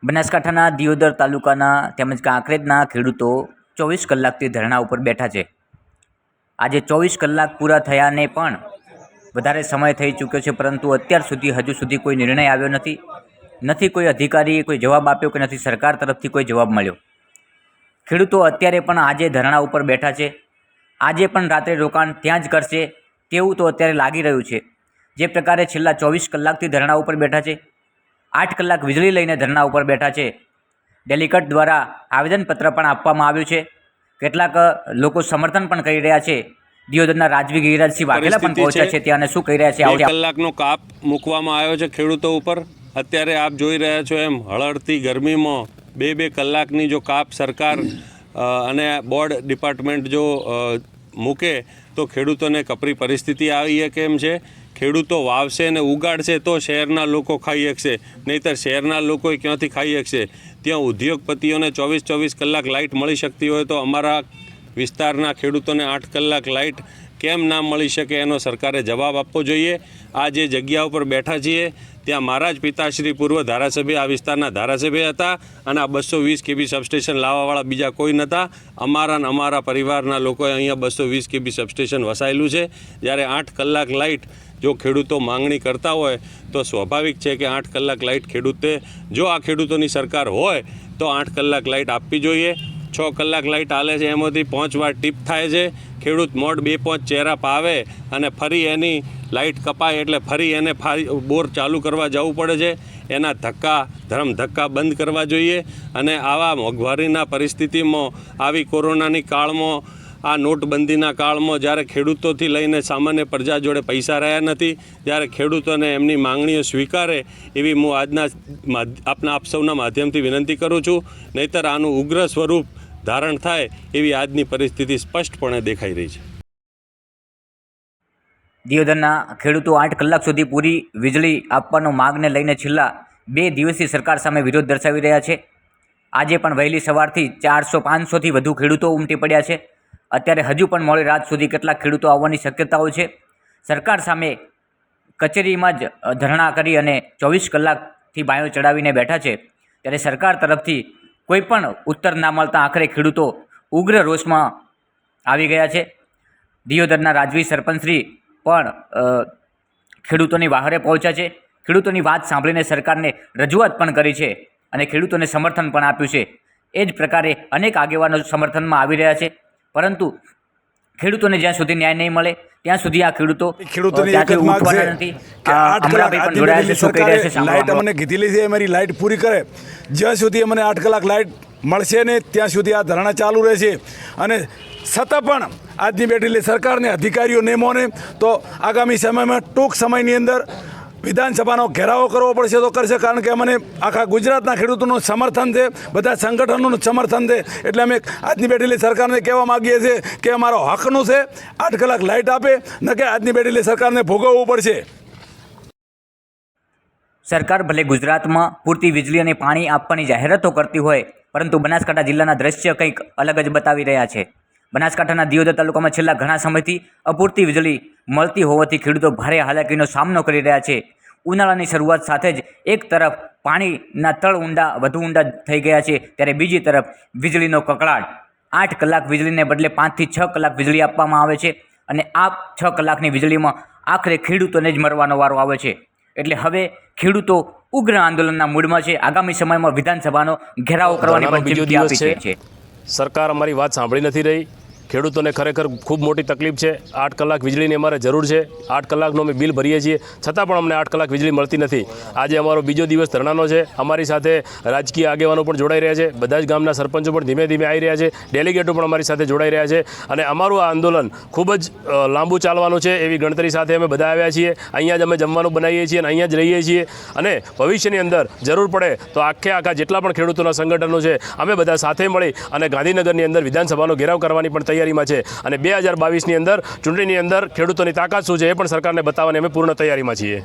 બનાસકાંઠાના દિયોદર તાલુકાના તેમજ કાંકરેજના ખેડૂતો 24 કલાકથી ધરણા ઉપર બેઠા છે। આજે 24 કલાક પૂરા થયાને પણ વધારે સમય થઈ ચૂક્યો છે, પરંતુ અત્યાર સુધી હજુ સુધી કોઈ નિર્ણય આવ્યો નથી કોઈ અધિકારીએ કોઈ જવાબ આપ્યો કે નથી સરકાર તરફથી કોઈ જવાબ મળ્યો। ખેડૂતો અત્યારે પણ આજે ધરણા ઉપર બેઠા છે। આજે પણ રાત્રે રોકાણ ત્યાં જ કરશે તેવું તો અત્યારે લાગી રહ્યું છે। જે પ્રકારે છેલ્લા 24 કલાકથી ધરણા ઉપર બેઠા છે, 8 કલાક વીજળી લઈને ધરણા ઉપર બેઠા છે। ડેલિગેટ દ્વારા આવેદનપત્ર પણ આપવામાં આવ્યું છે। કેટલાક લોકો સમર્થન પણ કરી રહ્યા છે। દિયોદરના રાજવી ગિરિરાજસિંહ વાઘેલા પણ પહોંચ્યા છે ત્યાં, શું કહી રહ્યા છે? 2 કલાકનો કાપ મૂકવામાં આવ્યો છે ખેડૂતો ઉપર। અત્યારે આપ જોઈ રહ્યા છો એમ હળહળતી ગરમીમાં 2 કલાકની જો કાપ સરકાર અને બોર્ડ ડિપાર્ટમેન્ટ જો મૂકે તો ખેડૂતોને કપરી પરિસ્થિતિ આવી કેમ છે। ખેડૂતો વાવશે અને ઉગાડશે તો શહેરના લોકો ખાઈ શકશે, નહીંતર શહેરના લોકો ક્યાંથી ખાઈ શકશે? ત્યાં ઉદ્યોગપતિઓને 24 કલાક લાઇટ મળી શકતી હોય તો અમારા વિસ્તારના ખેડૂતોને 8 કલાક લાઇટ કેમ ના મળી શકે? એનો સરકારે જવાબ આપવો જોઈએ। આ જે જગ્યા ઉપર બેઠા છીએ ત્યાં મારા જ પિતાશ્રી પૂર્વ ધારાસભ્ય આ વિસ્તારના ધારાસભ્ય હતા અને આ 220 kV સબસ્ટેશન લાવવાવાળા બીજા કોઈ નહોતા। અમારા પરિવારના લોકોએ અહીંયા 220 kV સબસ્ટેશન વસાયેલું છે। જ્યારે 8 કલાક લાઇટ જો ખેડૂતો માંગણી કરતા હોય તો સ્વાભાવિક છે કે 8 કલાક લાઇટ ખેડૂતે, જો આ ખેડૂતોની સરકાર હોય તો 8 કલાક લાઇટ આપવી જોઈએ। 6 કલાક લાઇટ હાલે છે, એમાંથી 5 વાર ટીપ થાય છે। ખેડૂત મોડ 2-5 ચહેરા પાવે અને ફરી એની લાઇટ કપાય એટલે ફરી એને બોર ચાલુ કરવા જવું પડે છે। એના ધક્કા બંધ કરવા જોઈએ અને આવા મોંઘવારીના પરિસ્થિતિમાં, આવી કોરોનાની કાળમાં, આ નોટબંધીના કાળમાં જ્યારે ખેડૂતોથી લઈને સામાન્ય પ્રજા જોડે પૈસા રહ્યા નથી, જ્યારે ખેડૂતોને એમની માંગણીઓ સ્વીકારે એવી હું આજના આપ સૌના માધ્યમથી વિનંતી કરું છું। નહીંતર આનું ઉગ્ર સ્વરૂપ ધારણ થાય એવી આજની પરિસ્થિતિ સ્પષ્ટપણે દેખાઈ રહી છે। દિયોદરના ખેડૂતો 8 કલાક સુધી પૂરી વીજળી આપવાનો માગને લઈને છેલ્લા 2 દિવસથી સરકાર સામે વિરોધ દર્શાવી રહ્યા છે। આજે પણ વહેલી સવારથી 400-500થી વધુ ખેડૂતો ઉમટી પડ્યા છે। અત્યારે હજુ પણ મોડી રાત સુધી કેટલાક ખેડૂતો આવવાની શક્યતાઓ છે। સરકાર સામે કચેરીમાં જ ધરણા કરી અને 24 કલાકથી બાયો ચડાવીને બેઠા છે, ત્યારે સરકાર તરફથી કોઈ પણ ઉત્તર ના મળતા આખરે ખેડૂતો ઉગ્ર રોષમાં આવી ગયા છે। દિયોદરના રાજવી સરપંચશ્રી પણ ખેડૂતોની વહારે પહોંચ્યા છે। ખેડૂતોની વાત સાંભળીને સરકારને રજૂઆત પણ કરી છે અને ખેડૂતોને સમર્થન પણ આપ્યું છે। એ જ પ્રકારે અનેક આગેવાનો સમર્થનમાં આવી રહ્યા છે, પરંતુ ખેડૂતોને જ્યાં સુધી ન્યાય નહીં મળે ત્યાં સુધી આ ખેડૂતોની એક જ માંગ છે કે 8 કલાક લાઇટ અમને કીધેલી છે, અમારી લાઇટ પૂરી કરે। જ્યાં સુધી અમને 8 કલાક લાઇટ મળશે ને ત્યાં સુધી આ ધરણા ચાલુ રહેશે અને છતાં પણ આજની બેઠેલી સરકારને અધિકારીઓ નેમો ને તો આગામી સમયમાં ટૂંક સમયની અંદર વિધાનસભાનો ઘેરાવો કરવો પડશે તો કરશે, કારણ કે અમને આખા ગુજરાતના ખેડૂતોનું સમર્થન છે, બધા સંગઠનોનું સમર્થન છે। એટલે અમે આજની બેઠેલી સરકારને કહેવા માગીએ છીએ કે અમારો હકનું છે 8 કલાક લાઇટ આપે, ન કે આજની બેઠેલી સરકારને ભોગવવું પડશે। સરકાર ભલે ગુજરાતમાં પૂરતી વીજળી અને પાણી આપવાની જાહેરાતો કરતી હોય, પરંતુ બનાસકાંઠા જિલ્લાના દ્રશ્ય કંઈક અલગ જ બતાવી રહ્યા છે। બનાસકાંઠાના દિયોદર તાલુકામાં છેલ્લા ઘણા સમયથી અપૂરતી વીજળી મળતી હોવાથી ખેડૂતો ભારે હાલાકીનો સામનો કરી રહ્યા છે। ઉનાળાની શરૂઆત સાથે જ એક તરફ પાણીના તળ વધુ ઊંડા થઈ ગયા છે, ત્યારે બીજી તરફ વીજળીનો કકળાટ। 8 કલાક વીજળીને બદલે 5 થી 6 કલાક વીજળી આપવામાં આવે છે અને આ 6 કલાકની વીજળીમાં આખરે ખેડૂતોને જ મરવાનો વારો આવે છે। એટલે હવે ખેડૂતો ઉગ્ર આંદોલનના મૂડમાં છે। આગામી સમયમાં વિધાનસભાનો ઘેરાવો કરવાની પણ ચીમકી આપી છે। સરકાર અમારી વાત સાંભળી નથી રહી। ખેડૂતોને ખરેખર ખૂબ મોટી તકલીફ છે। 8 કલાક વીજળીની અમારે જરૂર છે। 8 કલાકનું અમે બિલ ભરીએ છીએ, છતાં પણ અમને 8 કલાક વીજળી મળતી નથી। આજે અમારો બીજો દિવસ ધરણાનો છે। અમારી સાથે રાજકીય આગેવાનો પણ જોડાઈ રહ્યા છે, બધા જ ગામના સરપંચો પણ ધીમે ધીમે આવી રહ્યા છે, ડેલિગેટો પણ અમારી સાથે જોડાઈ રહ્યા છે અને અમારું આ આંદોલન ખૂબ જ લાંબુ ચાલવાનું છે એવી ગણતરી સાથે અમે બધા આવ્યા છીએ। અહીંયા જ અમે જમવાનું બનાવીએ છીએ અને અહીંયા જ રહીએ છીએ અને ભવિષ્યની અંદર જરૂર પડે તો આખા જેટલા પણ ખેડૂતોના સંગઠનો છે અમે બધા સાથે મળી અને ગાંધીનગરની અંદર વિધાનસભાનો ઘેરાવ કરવાની પણ તૈયારીમાં છે અને 2022ની અંદર ચૂંટણીની અંદર ખેડૂતોની તાકાત શું છે એ પણ સરકારને બતાવવાની અમે પૂર્ણ તૈયારીમાં છીએ।